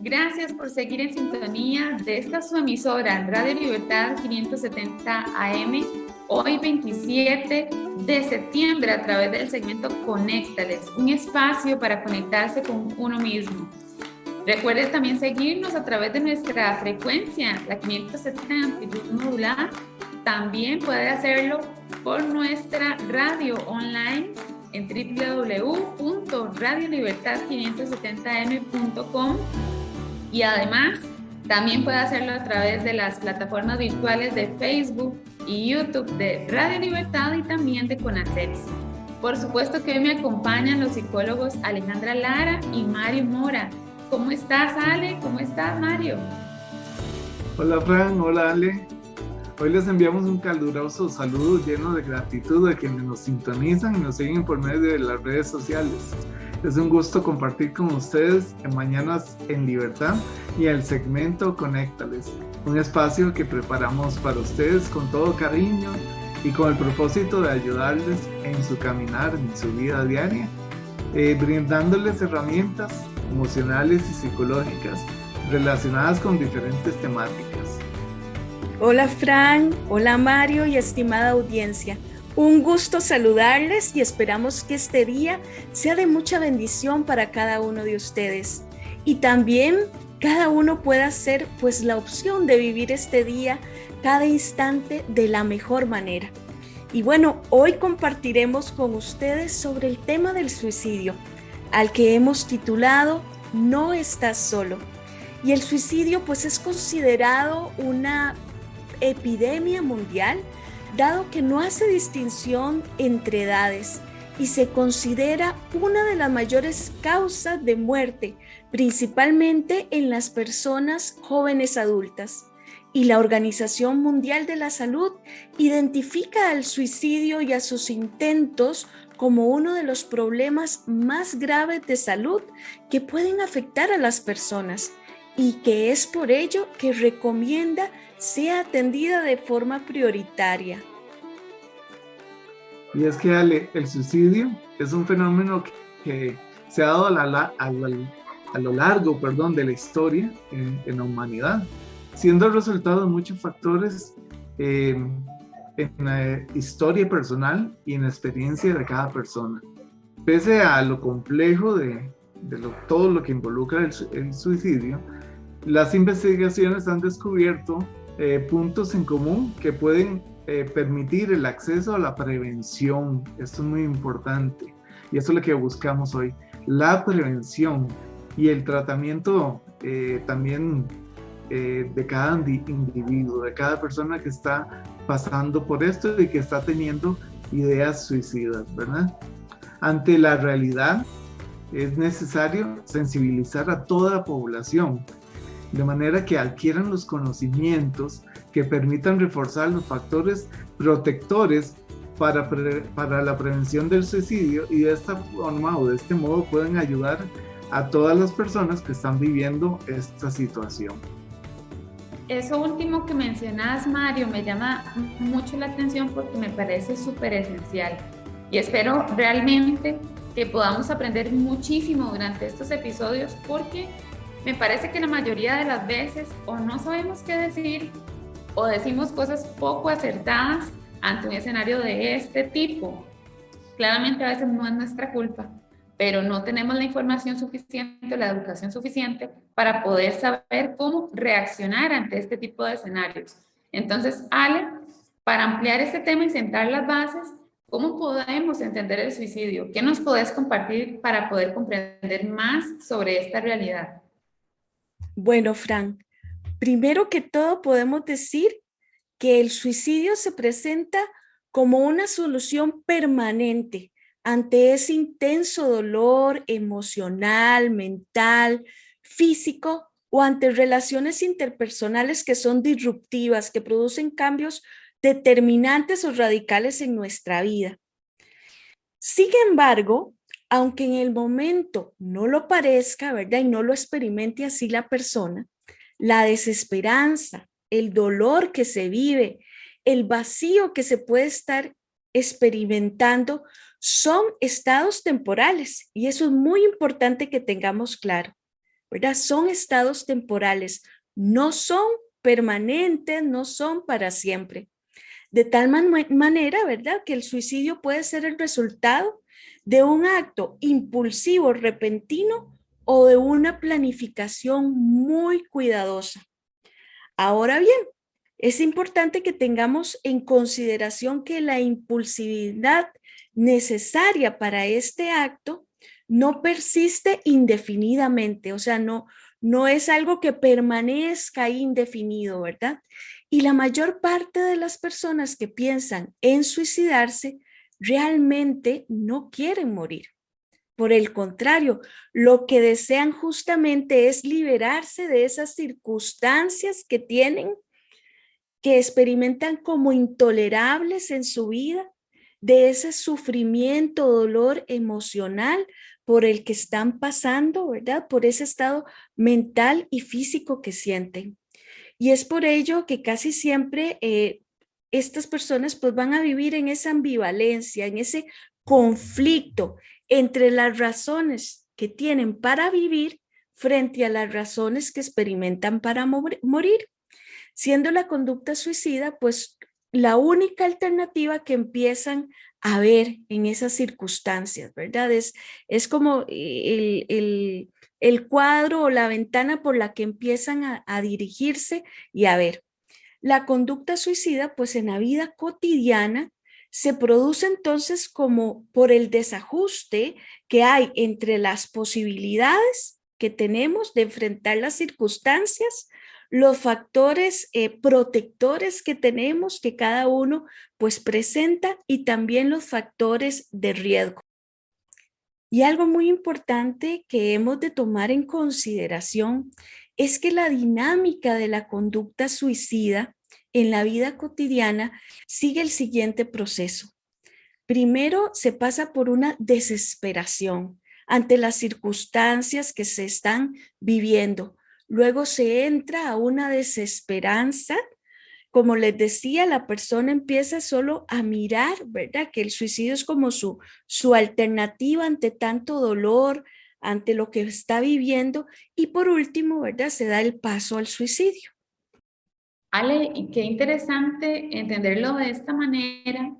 Gracias por seguir en sintonía de esta su emisora Radio Libertad 570 AM, hoy 27 de septiembre a través del segmento Conéctales, un espacio para conectarse con uno mismo. Recuerde también seguirnos a través de nuestra frecuencia, la 570 de amplitud modulada. También puede hacerlo por nuestra radio online en www.radiolibertad570m.com y además también puede hacerlo a través de las plataformas virtuales de Facebook y YouTube de Radio Libertad y también de CONACETS. Por supuesto que hoy me acompañan los psicólogos Alejandra Lara y Mario Mora. ¿Cómo estás, Ale? ¿Cómo estás, Mario? Hola, Fran. Hola, Ale. Hoy les enviamos un caluroso saludo lleno de gratitud a quienes nos sintonizan y nos siguen por medio de las redes sociales. Es un gusto compartir con ustedes en Mañanas en Libertad y el segmento Conéctales, un espacio que preparamos para ustedes con todo cariño y con el propósito de ayudarles en su caminar, en su vida diaria, brindándoles herramientas emocionales y psicológicas relacionadas con diferentes temáticas. Hola Fran, hola Mario y estimada audiencia. Un gusto saludarles y esperamos que este día sea de mucha bendición para cada uno de ustedes. Y también cada uno pueda ser pues la opción de vivir este día, cada instante de la mejor manera. Y bueno, hoy compartiremos con ustedes sobre el tema del suicidio, al que hemos titulado No estás solo. Y el suicidio pues es considerado una epidemia mundial, dado que no hace distinción entre edades y se considera una de las mayores causas de muerte, principalmente en las personas jóvenes adultas. Y la Organización Mundial de la Salud identifica al suicidio y a sus intentos como uno de los problemas más graves de salud que pueden afectar a las personas y que es por ello que recomienda sea atendida de forma prioritaria. Y es que, Ale, el suicidio es un fenómeno que se ha dado a lo largo de la historia en la humanidad, siendo el resultado de muchos factores en la historia personal y en la experiencia de cada persona. Pese a lo complejo de todo lo que involucra el suicidio, las investigaciones han descubierto puntos en común que pueden permitir el acceso a la prevención. Esto es muy importante y esto es lo que buscamos hoy, la prevención y el tratamiento también de cada individuo, de cada persona que está pasando por esto y que está teniendo ideas suicidas, ¿verdad? Ante la realidad es necesario sensibilizar a toda la población, de manera que adquieran los conocimientos que permitan reforzar los factores protectores para la prevención del suicidio y de esta forma o de este modo pueden ayudar a todas las personas que están viviendo esta situación. Eso último que mencionas, Mario, me llama mucho la atención porque me parece súper esencial y espero realmente que podamos aprender muchísimo durante estos episodios porque me parece que la mayoría de las veces o no sabemos qué decir o decimos cosas poco acertadas ante un escenario de este tipo. Claramente a veces no es nuestra culpa, pero no tenemos la información suficiente, la educación suficiente para poder saber cómo reaccionar ante este tipo de escenarios. Entonces, Ale, para ampliar este tema y sentar las bases, ¿cómo podemos entender el suicidio? ¿Qué nos podés compartir para poder comprender más sobre esta realidad? Bueno, Fran, primero que todo podemos decir que el suicidio se presenta como una solución permanente ante ese intenso dolor emocional, mental, físico o ante relaciones interpersonales que son disruptivas, que producen cambios determinantes o radicales en nuestra vida. Sin embargo, aunque en el momento no lo parezca, ¿verdad? Y no lo experimente así la persona, la desesperanza, el dolor que se vive, el vacío que se puede estar experimentando son estados temporales y eso es muy importante que tengamos claro. ¿verdad? Son estados temporales, no son permanentes, no son para siempre. De tal manera, ¿verdad?, que el suicidio puede ser el resultado de un acto impulsivo, repentino o de una planificación muy cuidadosa. Ahora bien, es importante que tengamos en consideración que la impulsividad necesaria para este acto no persiste indefinidamente, o sea, no es algo que permanezca indefinido, ¿verdad? Y la mayor parte de las personas que piensan en suicidarse realmente no quieren morir. Por el contrario, lo que desean justamente es liberarse de esas circunstancias que tienen, que experimentan como intolerables en su vida, de ese sufrimiento, dolor emocional por el que están pasando, ¿verdad? Por ese estado mental y físico que sienten. Y es por ello que casi siempre estas personas pues van a vivir en esa ambivalencia, en ese conflicto entre las razones que tienen para vivir frente a las razones que experimentan para morir, siendo la conducta suicida pues la única alternativa que empiezan a ver en esas circunstancias, ¿verdad? Es como el cuadro o la ventana por la que empiezan a dirigirse y a ver. La conducta suicida, pues en la vida cotidiana, se produce entonces como por el desajuste que hay entre las posibilidades que tenemos de enfrentar las circunstancias, los factores protectores que tenemos, que cada uno pues presenta, y también los factores de riesgo. Y algo muy importante que hemos de tomar en consideración es que la dinámica de la conducta suicida en la vida cotidiana sigue el siguiente proceso. Primero se pasa por una desesperación ante las circunstancias que se están viviendo. Luego se entra a una desesperanza. Como les decía, la persona empieza solo a mirar, ¿verdad? Que el suicidio es como su alternativa ante tanto dolor, ante lo que está viviendo. Y por último, ¿verdad? Se da el paso al suicidio. Ale, y qué interesante entenderlo de esta manera,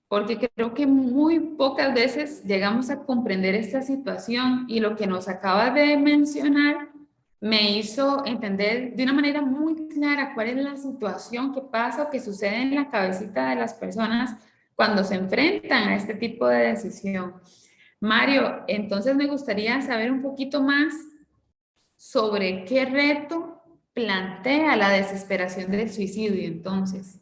porque creo que muy pocas veces llegamos a comprender esta situación, y lo que nos acaba de mencionar me hizo entender de una manera muy clara cuál es la situación que pasa o que sucede en la cabecita de las personas cuando se enfrentan a este tipo de decisión. Mario, entonces me gustaría saber un poquito más sobre qué reto plantea la desesperación del suicidio, entonces.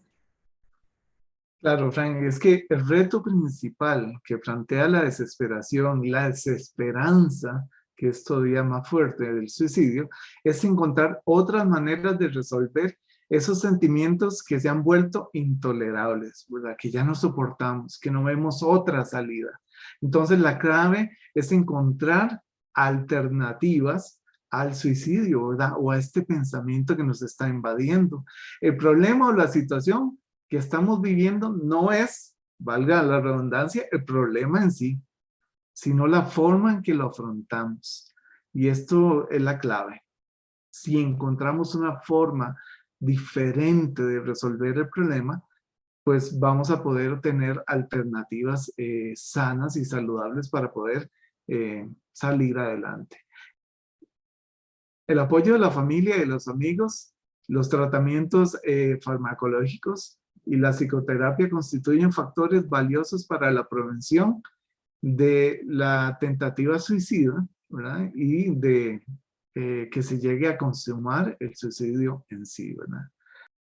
Claro, Frank, es que el reto principal que plantea la desesperación y la desesperanza, que es todavía más fuerte del suicidio, es encontrar otras maneras de resolver esos sentimientos que se han vuelto intolerables, ¿verdad? Que ya no soportamos, que no vemos otra salida. Entonces la clave es encontrar alternativas al suicidio, ¿verdad? O a este pensamiento que nos está invadiendo. El problema o la situación que estamos viviendo no es, valga la redundancia, el problema en sí, sino la forma en que lo afrontamos. Y esto es la clave. Si encontramos una forma diferente de resolver el problema, pues vamos a poder tener alternativas sanas y saludables para poder salir adelante. El apoyo de la familia y de los amigos, los tratamientos farmacológicos y la psicoterapia constituyen factores valiosos para la prevención de la tentativa suicida, ¿verdad? Y de que se llegue a consumar el suicidio en sí, ¿verdad?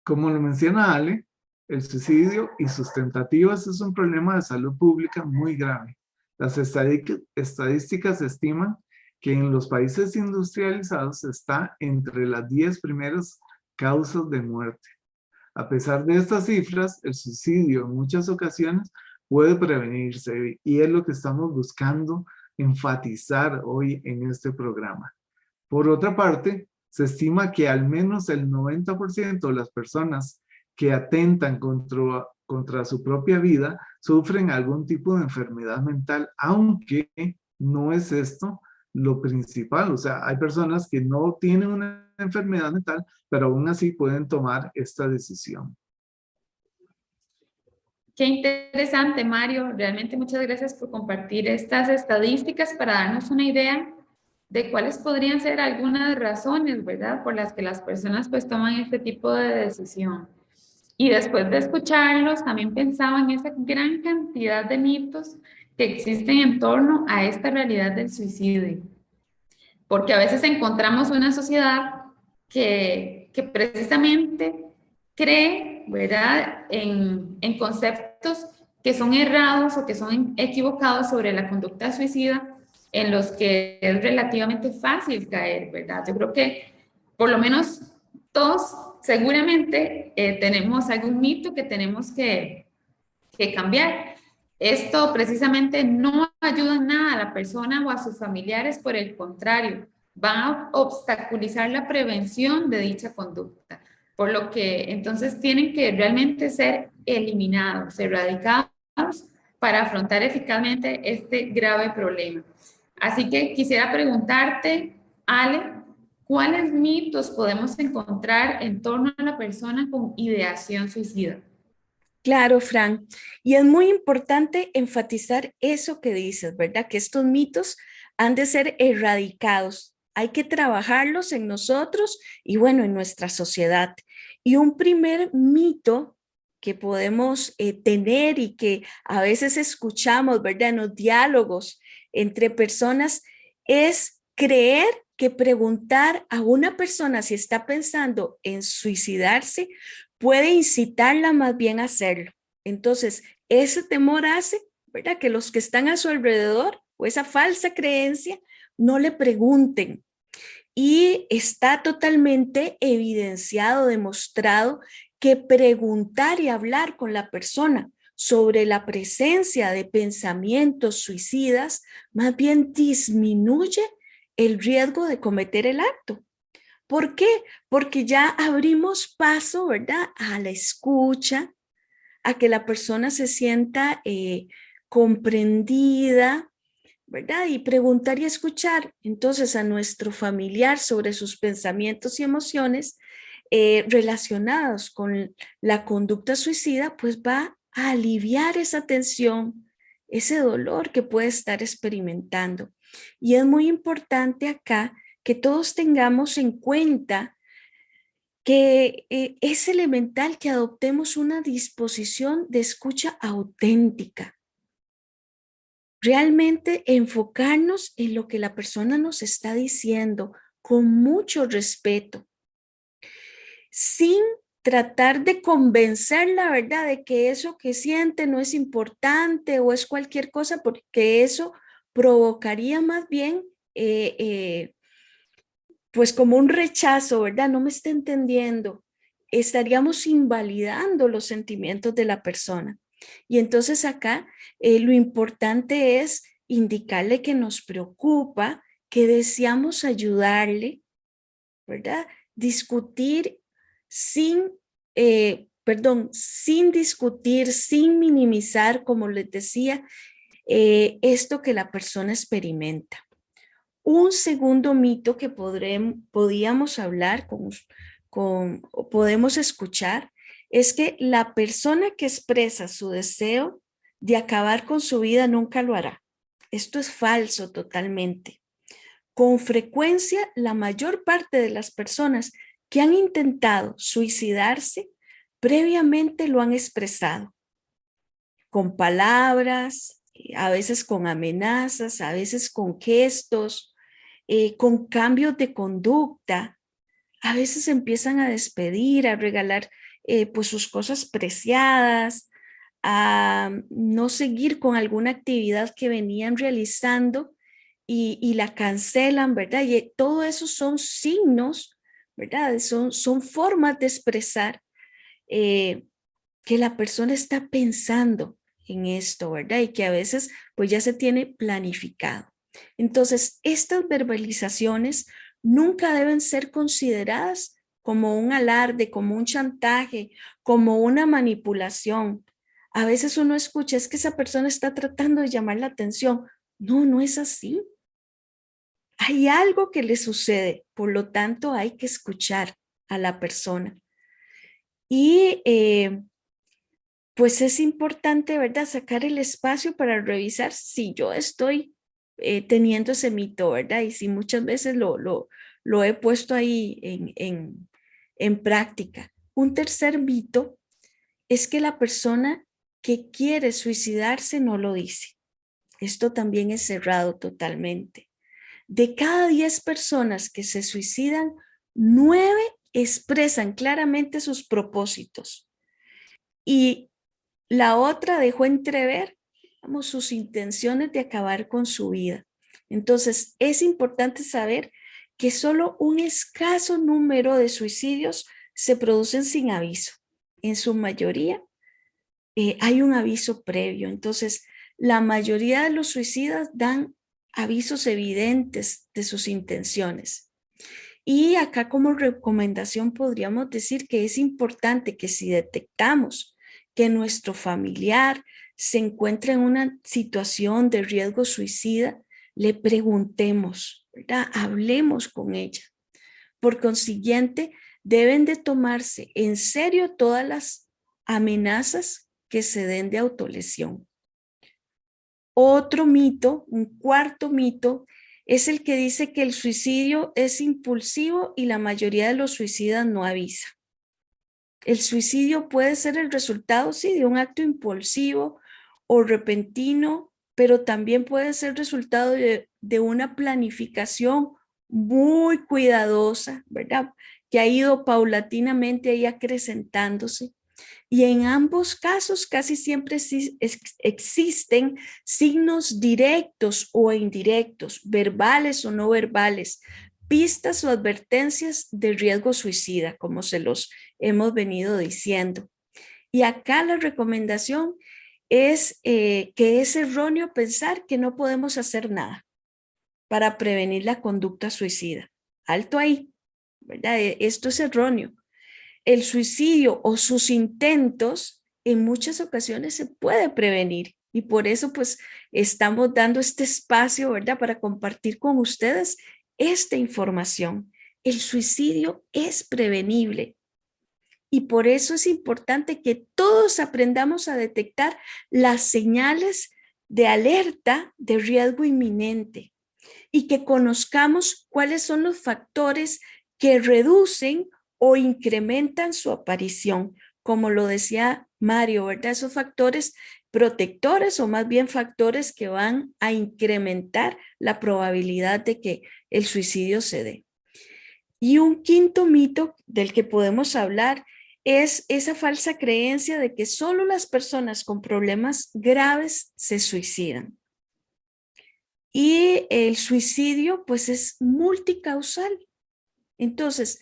Como lo menciona Ale, el suicidio y sus tentativas es un problema de salud pública muy grave. Las estadísticas estiman que en los países industrializados está entre las 10 primeras causas de muerte. A pesar de estas cifras, el suicidio en muchas ocasiones puede prevenirse, y es lo que estamos buscando enfatizar hoy en este programa. Por otra parte, se estima que al menos el 90% de las personas que atentan contra su propia vida sufren algún tipo de enfermedad mental, aunque no es esto lo principal. O sea, hay personas que no tienen una enfermedad mental, pero aún así pueden tomar esta decisión. Qué interesante, Mario. Realmente muchas gracias por compartir estas estadísticas para darnos una idea de cuáles podrían ser algunas razones, ¿verdad?, por las que las personas pues toman este tipo de decisión. Y después de escucharlos, también pensaba en esa gran cantidad de mitos que existen en torno a esta realidad del suicidio. Porque a veces encontramos una sociedad que precisamente cree, ¿verdad?, en conceptos que son errados o que son equivocados sobre la conducta suicida, en los que es relativamente fácil caer, ¿verdad? Yo creo que por lo menos todos seguramente tenemos algún mito que tenemos que cambiar. Esto precisamente no ayuda en nada a la persona o a sus familiares, por el contrario, van a obstaculizar la prevención de dicha conducta, por lo que entonces tienen que realmente ser eliminados, erradicados para afrontar eficazmente este grave problema. Así que quisiera preguntarte, Ale, ¿cuáles mitos podemos encontrar en torno a la persona con ideación suicida? Claro, Fran. Y es muy importante enfatizar eso que dices, ¿verdad? Que estos mitos han de ser erradicados. Hay que trabajarlos en nosotros y bueno, en nuestra sociedad. Y un primer mito que podemos tener y que a veces escuchamos, ¿verdad?, en los diálogos entre personas es creer que preguntar a una persona si está pensando en suicidarse puede incitarla más bien a hacerlo. Entonces, ese temor hace, ¿verdad?, que los que están a su alrededor o esa falsa creencia no le pregunten. Y está totalmente evidenciado, demostrado que preguntar y hablar con la persona sobre la presencia de pensamientos suicidas más bien disminuye el riesgo de cometer el acto. ¿Por qué? Porque ya abrimos paso, ¿verdad?, a la escucha, a que la persona se sienta comprendida, ¿verdad? Y preguntar y escuchar entonces a nuestro familiar sobre sus pensamientos y emociones relacionados con la conducta suicida, pues va a aliviar esa tensión, ese dolor que puede estar experimentando. Y es muy importante acá que todos tengamos en cuenta que es elemental que adoptemos una disposición de escucha auténtica. Realmente enfocarnos en lo que la persona nos está diciendo con mucho respeto, sin tratar de convencerla, ¿verdad?, de que eso que siente no es importante o es cualquier cosa, porque eso provocaría más bien pues como un rechazo, ¿verdad? No me está entendiendo. Estaríamos invalidando los sentimientos de la persona. Y entonces acá lo importante es indicarle que nos preocupa, que deseamos ayudarle, ¿verdad? Discutir sin, sin discutir, sin minimizar, como les decía, esto que la persona experimenta. Un segundo mito que podíamos hablar o podemos escuchar es que la persona que expresa su deseo de acabar con su vida nunca lo hará. Esto es falso totalmente. Con frecuencia, la mayor parte de las personas que han intentado suicidarse previamente lo han expresado con palabras, a veces con amenazas, a veces con gestos, con cambios de conducta. A veces empiezan a despedir, a regalar pues sus cosas preciadas, a no seguir con alguna actividad que venían realizando y la cancelan, ¿verdad? Y todo eso son signos, ¿verdad? Son formas de expresar que la persona está pensando en esto, ¿verdad? Y que a veces pues ya se tiene planificado. Entonces, estas verbalizaciones nunca deben ser consideradas como un alarde, como un chantaje, como una manipulación. A veces uno escucha, es que esa persona está tratando de llamar la atención. No, no es así. hay algo que le sucede, por lo tanto hay que escuchar a la persona. Y pues es importante, ¿verdad?, sacar el espacio para revisar si yo estoy teniendo ese mito, ¿verdad? Y si muchas veces lo he puesto ahí en práctica. Un tercer mito es que la persona que quiere suicidarse no lo dice. Esto también es cerrado totalmente. De cada 10 personas que se suicidan, 9 expresan claramente sus propósitos. Y la otra dejó entrever, digamos, sus intenciones de acabar con su vida. Entonces, es importante saber que solo un escaso número de suicidios se producen sin aviso. En su mayoría, hay un aviso previo. Entonces, la mayoría de los suicidas dan avisos evidentes de sus intenciones. Y acá como recomendación podríamos decir que es importante que si detectamos que nuestro familiar se encuentra en una situación de riesgo suicida, le preguntemos, ¿verdad? Hablemos con ella. Por consiguiente, deben de tomarse en serio todas las amenazas que se den de autolesión. Otro mito, un cuarto mito, es el que dice que el suicidio es impulsivo y la mayoría de los suicidas no avisa. El suicidio puede ser el resultado, sí, de un acto impulsivo o repentino, pero también puede ser resultado de una planificación muy cuidadosa, ¿verdad? Que ha ido paulatinamente ahí acrecentándose. Y en ambos casos casi siempre existen signos directos o indirectos, verbales o no verbales, pistas o advertencias de riesgo suicida, como se los hemos venido diciendo. Y acá la recomendación es que es erróneo pensar que no podemos hacer nada para prevenir la conducta suicida. Alto ahí, ¿verdad? Esto es erróneo. El suicidio o sus intentos en muchas ocasiones se puede prevenir y por eso pues estamos dando este espacio, ¿verdad?, para compartir con ustedes esta información. El suicidio es prevenible y por eso es importante que todos aprendamos a detectar las señales de alerta de riesgo inminente y que conozcamos cuáles son los factores que reducen o incrementan su aparición, como lo decía Mario, ¿verdad? Esos factores protectores o más bien factores que van a incrementar la probabilidad de que el suicidio se dé. Y un quinto mito del que podemos hablar es esa falsa creencia de que solo las personas con problemas graves se suicidan. Y el suicidio pues es multicausal. Entonces,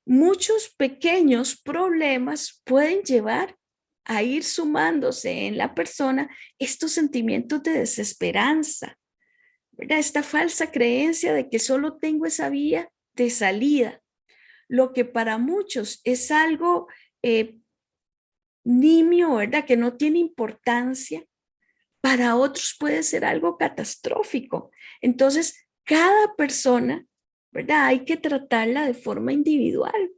muchos pequeños problemas pueden llevar a ir sumándose en la persona estos sentimientos de desesperanza, ¿verdad? Esta falsa creencia de que solo tengo esa vía de salida, lo que para muchos es algo nimio, ¿verdad?, que no tiene importancia, para otros puede ser algo catastrófico. Entonces, cada persona, ¿verdad?, hay que tratarla de forma individual.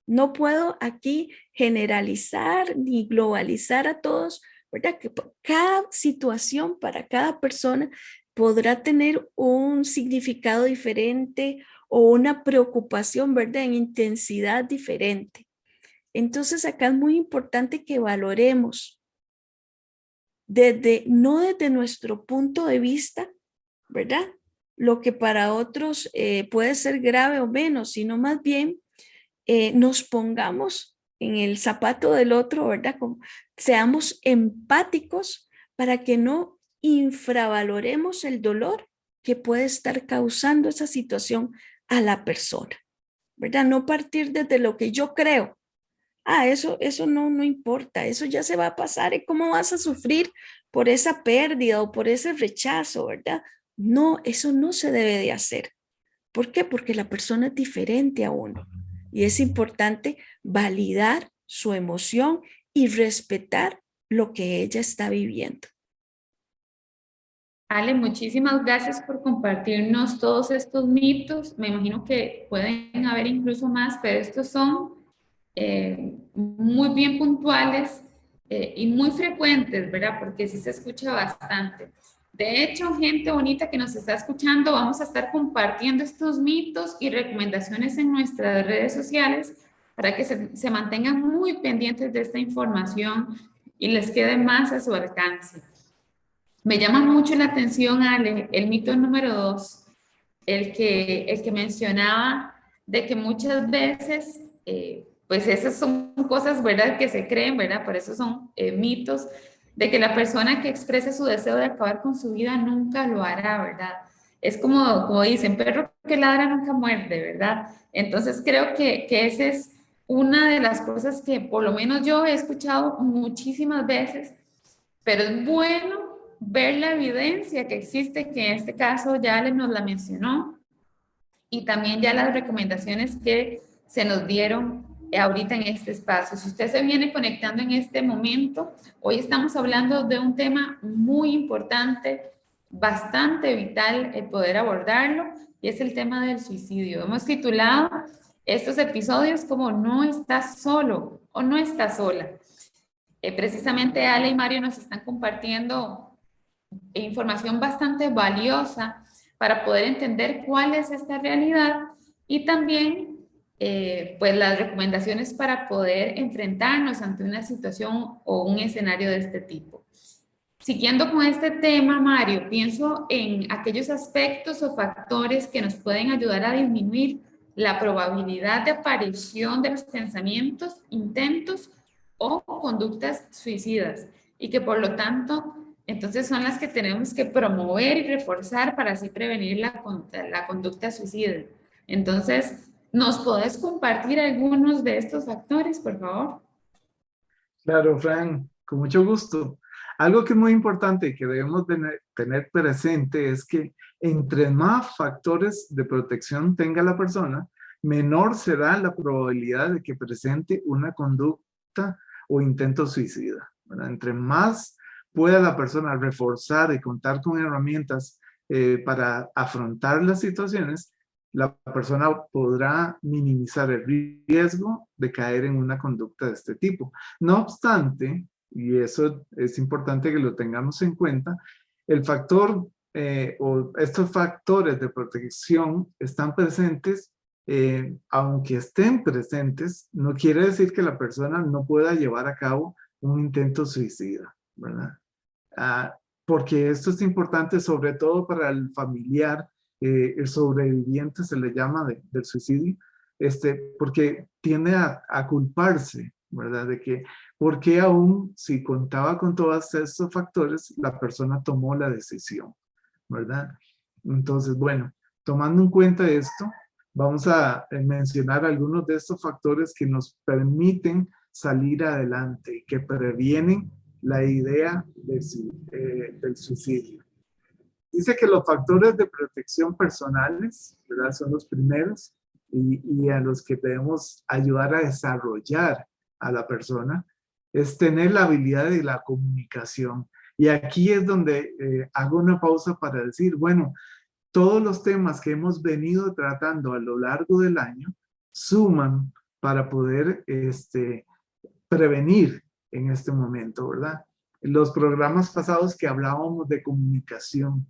No puedo aquí generalizar ni globalizar a todos, ¿verdad? Que cada situación para cada persona podrá tener un significado diferente o una preocupación, ¿verdad?, en intensidad diferente. Entonces, acá es muy importante que valoremos no desde nuestro punto de vista, ¿verdad?, lo que para otros puede ser grave o menos, sino más bien nos pongamos en el zapato del otro, ¿verdad? Seamos empáticos para que no infravaloremos el dolor que puede estar causando esa situación a la persona, ¿verdad? No partir desde lo que yo creo. Eso no importa, eso ya se va a pasar. ¿Y cómo vas a sufrir por esa pérdida o por ese rechazo, verdad? No, eso no se debe de hacer. ¿Por qué? Porque la persona es diferente a uno y es importante validar su emoción y respetar lo que ella está viviendo. Ale, muchísimas gracias por compartirnos todos estos mitos. Me imagino que pueden haber incluso más, pero estos son muy bien puntuales y muy frecuentes, ¿verdad? Porque sí se escucha bastante. De hecho, gente bonita que nos está escuchando, vamos a estar compartiendo estos mitos y recomendaciones en nuestras redes sociales para que se mantengan muy pendientes de esta información y les quede más a su alcance. Me llama mucho la atención, Ale, el mito número 2, el que mencionaba de que muchas veces, pues esas son cosas, ¿verdad?, que se creen, ¿verdad? Por eso son mitos, de que la persona que expresa su deseo de acabar con su vida nunca lo hará, ¿verdad? Es como dicen, perro que ladra nunca muerde, ¿verdad? Entonces creo que esa es una de las cosas que por lo menos yo he escuchado muchísimas veces, pero es bueno ver la evidencia que existe, que en este caso ya Ale nos la mencionó, y también ya las recomendaciones que se nos dieron ahorita en este espacio. Si usted se viene conectando en este momento, hoy estamos hablando de un tema muy importante, bastante vital el poder abordarlo, y es el tema del suicidio. Hemos titulado estos episodios como No estás solo o No estás sola. Precisamente Ale y Mario nos están compartiendo información bastante valiosa para poder entender cuál es esta realidad y también pues las recomendaciones para poder enfrentarnos ante una situación o un escenario de este tipo. Siguiendo con este tema, Mario, pienso en aquellos aspectos o factores que nos pueden ayudar a disminuir la probabilidad de aparición de los pensamientos, intentos o conductas suicidas y que por lo tanto entonces son las que tenemos que promover y reforzar para así prevenir la conducta suicida. Entonces, ¿nos podés compartir algunos de estos factores, por favor? Claro, Fran, con mucho gusto. Algo que es muy importante y que debemos tener presente es que entre más factores de protección tenga la persona, menor será la probabilidad de que presente una conducta o intento suicida, ¿verdad? Entre más pueda la persona reforzar y contar con herramientas para afrontar las situaciones, la persona podrá minimizar el riesgo de caer en una conducta de este tipo. No obstante, y eso es importante que lo tengamos en cuenta, el factor o estos factores de protección están presentes, aunque estén presentes, no quiere decir que la persona no pueda llevar a cabo un intento suicida, ¿verdad? Porque esto es importante sobre todo para el familiar, el sobreviviente se le llama del suicidio, porque tiende a culparse, ¿verdad? De que, ¿por qué aún si contaba con todos estos factores, la persona tomó la decisión, ¿verdad? Entonces, bueno, tomando en cuenta esto, vamos a mencionar algunos de estos factores que nos permiten salir adelante, que previenen la idea del suicidio. Dice que los factores de protección personales, ¿verdad?, son los primeros y a los que debemos ayudar a desarrollar a la persona, es tener la habilidad de la comunicación. Y aquí es donde hago una pausa para decir, bueno, todos los temas que hemos venido tratando a lo largo del año suman para poder prevenir en este momento, ¿verdad? Los programas pasados que hablábamos de comunicación,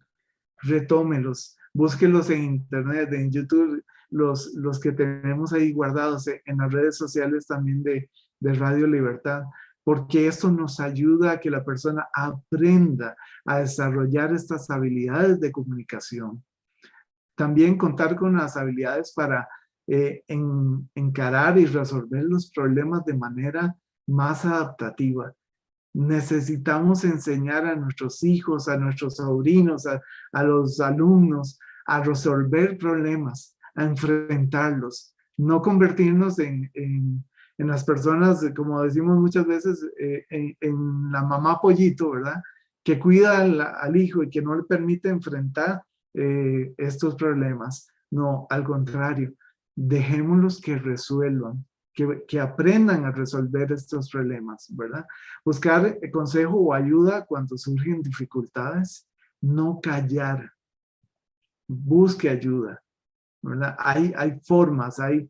retómelos, búsquelos en internet, en YouTube, los que tenemos ahí guardados en las redes sociales también de Radio Libertad, porque esto nos ayuda a que la persona aprenda a desarrollar estas habilidades de comunicación. También contar con las habilidades para encarar y resolver los problemas de manera más adaptativa. Necesitamos enseñar a nuestros hijos, a nuestros sobrinos, a los alumnos a resolver problemas, a enfrentarlos, no convertirnos en las personas, como decimos muchas veces, en la mamá pollito, ¿verdad? Que cuida al hijo y que no le permite enfrentar estos problemas. No, al contrario, dejémoslos que resuelvan. Que aprendan a resolver estos problemas, ¿verdad? Buscar consejo o ayuda cuando surgen dificultades, no callar, busque ayuda, ¿verdad? Hay formas, hay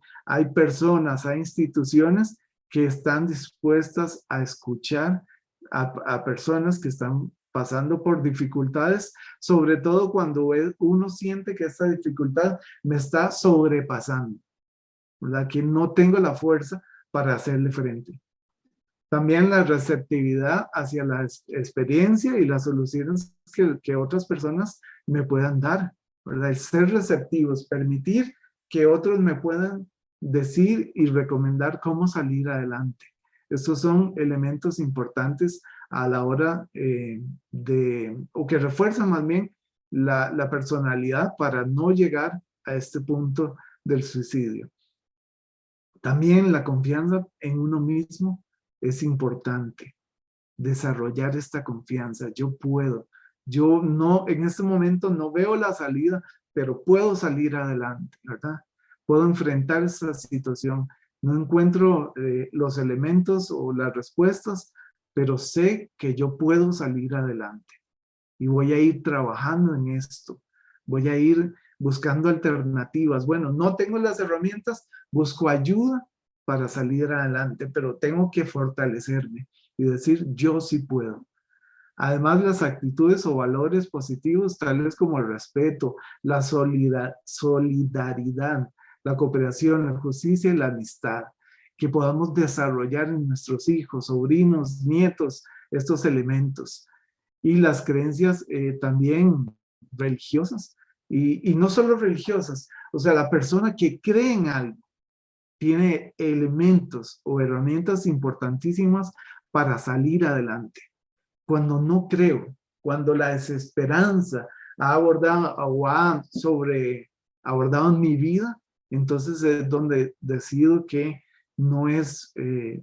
personas, hay instituciones que están dispuestas a escuchar a personas que están pasando por dificultades, sobre todo cuando uno siente que esta dificultad me está sobrepasando, ¿verdad? Que no tengo la fuerza para hacerle frente. También la receptividad hacia la experiencia y las soluciones que otras personas me puedan dar, ¿verdad? El ser receptivos, permitir que otros me puedan decir y recomendar cómo salir adelante. Estos son elementos importantes a la hora o que refuerzan más bien la personalidad para no llegar a este punto del suicidio. También la confianza en uno mismo es importante. Desarrollar esta confianza. Yo puedo. Yo no, en este momento no veo la salida, pero puedo salir adelante, ¿verdad? Puedo enfrentar esta situación. No encuentro los elementos o las respuestas, pero sé que yo puedo salir adelante. Y voy a ir trabajando en esto. Voy a ir buscando alternativas. Bueno, no tengo las herramientas, busco ayuda para salir adelante, pero tengo que fortalecerme y decir, yo sí puedo. Además, las actitudes o valores positivos, tales como el respeto, la solidaridad, la cooperación, la justicia y la amistad, que podamos desarrollar en nuestros hijos, sobrinos, nietos, estos elementos. Y las creencias también religiosas, y no solo religiosas, o sea, la persona que cree en algo, tiene elementos o herramientas importantísimas para salir adelante. Cuando no creo, cuando la desesperanza ha abordado o ha abordado mi vida, entonces es donde decido que no es,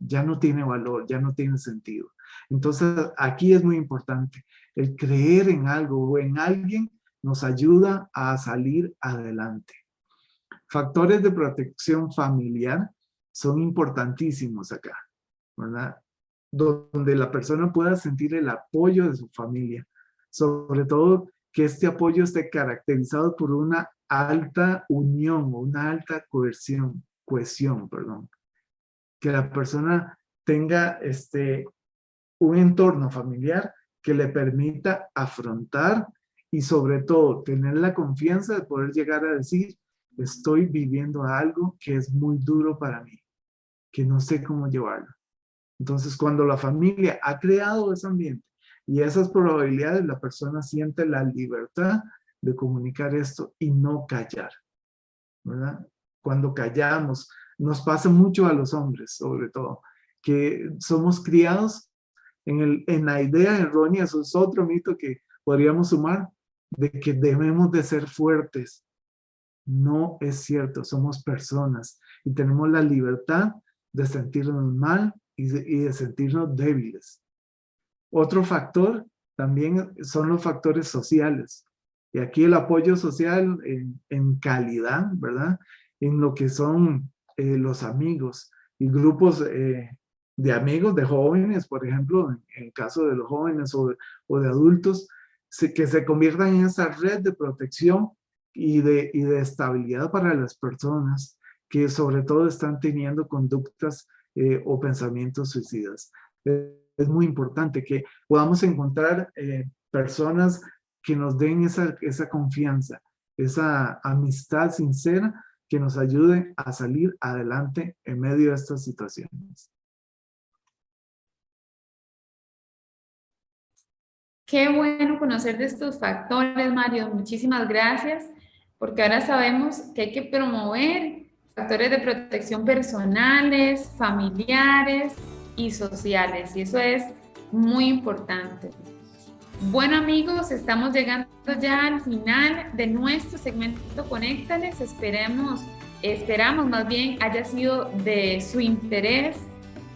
ya no tiene valor, ya no tiene sentido. Entonces aquí es muy importante. El creer en algo o en alguien nos ayuda a salir adelante. Factores de protección familiar son importantísimos acá, ¿verdad? Donde la persona pueda sentir el apoyo de su familia, sobre todo que este apoyo esté caracterizado por una alta unión o una alta cohesión, que la persona tenga un entorno familiar que le permita afrontar y sobre todo tener la confianza de poder llegar a decir, estoy viviendo algo que es muy duro para mí, que no sé cómo llevarlo. Entonces, cuando la familia ha creado ese ambiente y esas probabilidades, la persona siente la libertad de comunicar esto y no callar, ¿verdad? Cuando callamos, nos pasa mucho a los hombres, sobre todo, que somos criados en la idea errónea, eso es otro mito que podríamos sumar, de que debemos de ser fuertes. No es cierto, somos personas y tenemos la libertad de sentirnos mal y de sentirnos débiles. Otro factor también son los factores sociales. Y aquí el apoyo social en calidad, ¿verdad? En lo que son los amigos y grupos de amigos, de jóvenes, por ejemplo, en el caso de los jóvenes o de adultos, que se conviertan en esa red de protección y de estabilidad para las personas que sobre todo están teniendo conductas o pensamientos suicidas. Es muy importante que podamos encontrar personas que nos den esa confianza, esa amistad sincera que nos ayude a salir adelante en medio de estas situaciones. Qué bueno conocer de estos factores, Mario. Muchísimas gracias, porque ahora sabemos que hay que promover factores de protección personales, familiares y sociales, y eso es muy importante. Bueno, amigos, estamos llegando ya al final de nuestro segmento Conéctales. Esperamos más bien haya sido de su interés,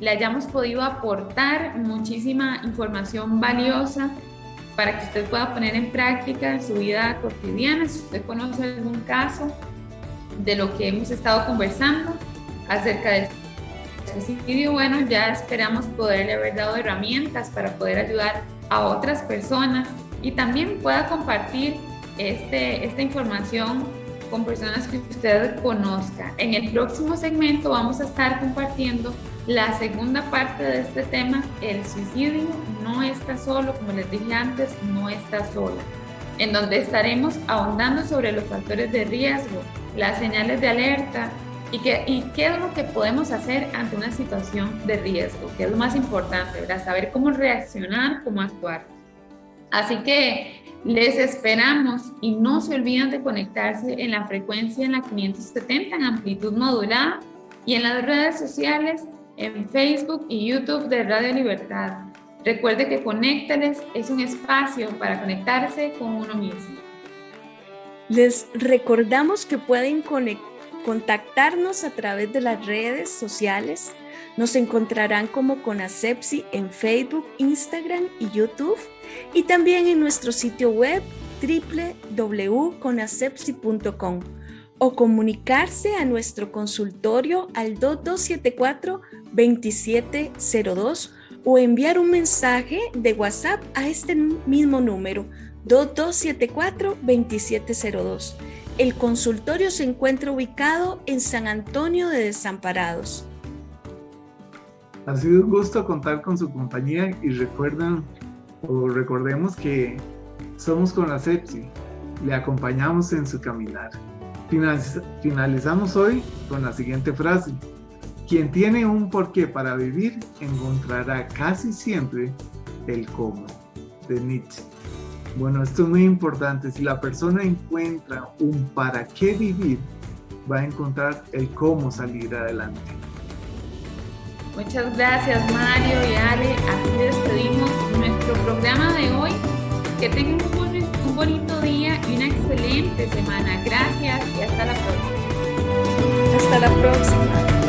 le hayamos podido aportar muchísima información valiosa para que usted pueda poner en práctica en su vida cotidiana. Si usted conoce algún caso de lo que hemos estado conversando acerca del suicidio, bueno, ya esperamos poderle haber dado herramientas para poder ayudar a otras personas y también pueda compartir esta información con personas que usted conozca. En el próximo segmento vamos a estar compartiendo la segunda parte de este tema, el suicidio no está solo, como les dije antes, no está sola, en donde estaremos ahondando sobre los factores de riesgo, las señales de alerta y qué es lo que podemos hacer ante una situación de riesgo, que es lo más importante, ¿verdad? Saber cómo reaccionar, cómo actuar. Así que les esperamos y no se olviden de conectarse en la frecuencia en la 570 en amplitud modulada y en las redes sociales en Facebook y YouTube de Radio Libertad. Recuerde que Conéctales es un espacio para conectarse con uno mismo. Les recordamos que pueden contactarnos a través de las redes sociales. Nos encontrarán como Conasepsi en Facebook, Instagram y YouTube, y también en nuestro sitio web www.conasepsi.com, o comunicarse a nuestro consultorio al 2274-2702 o enviar un mensaje de WhatsApp a este mismo número, 2274-2702. El consultorio se encuentra ubicado en San Antonio de Desamparados. Ha sido un gusto contar con su compañía y recordemos que somos Conasepsi, le acompañamos en su caminar. Finalizamos hoy con la siguiente frase: quien tiene un porqué para vivir encontrará casi siempre el cómo, de Nietzsche. Bueno, esto es muy importante. Si la persona encuentra un para qué vivir, va a encontrar el cómo salir adelante. Muchas gracias, Mario y Ale. Así despedimos nuestro programa de hoy. Que tengan un bonito día y una excelente semana. Gracias y hasta la próxima. Hasta la próxima.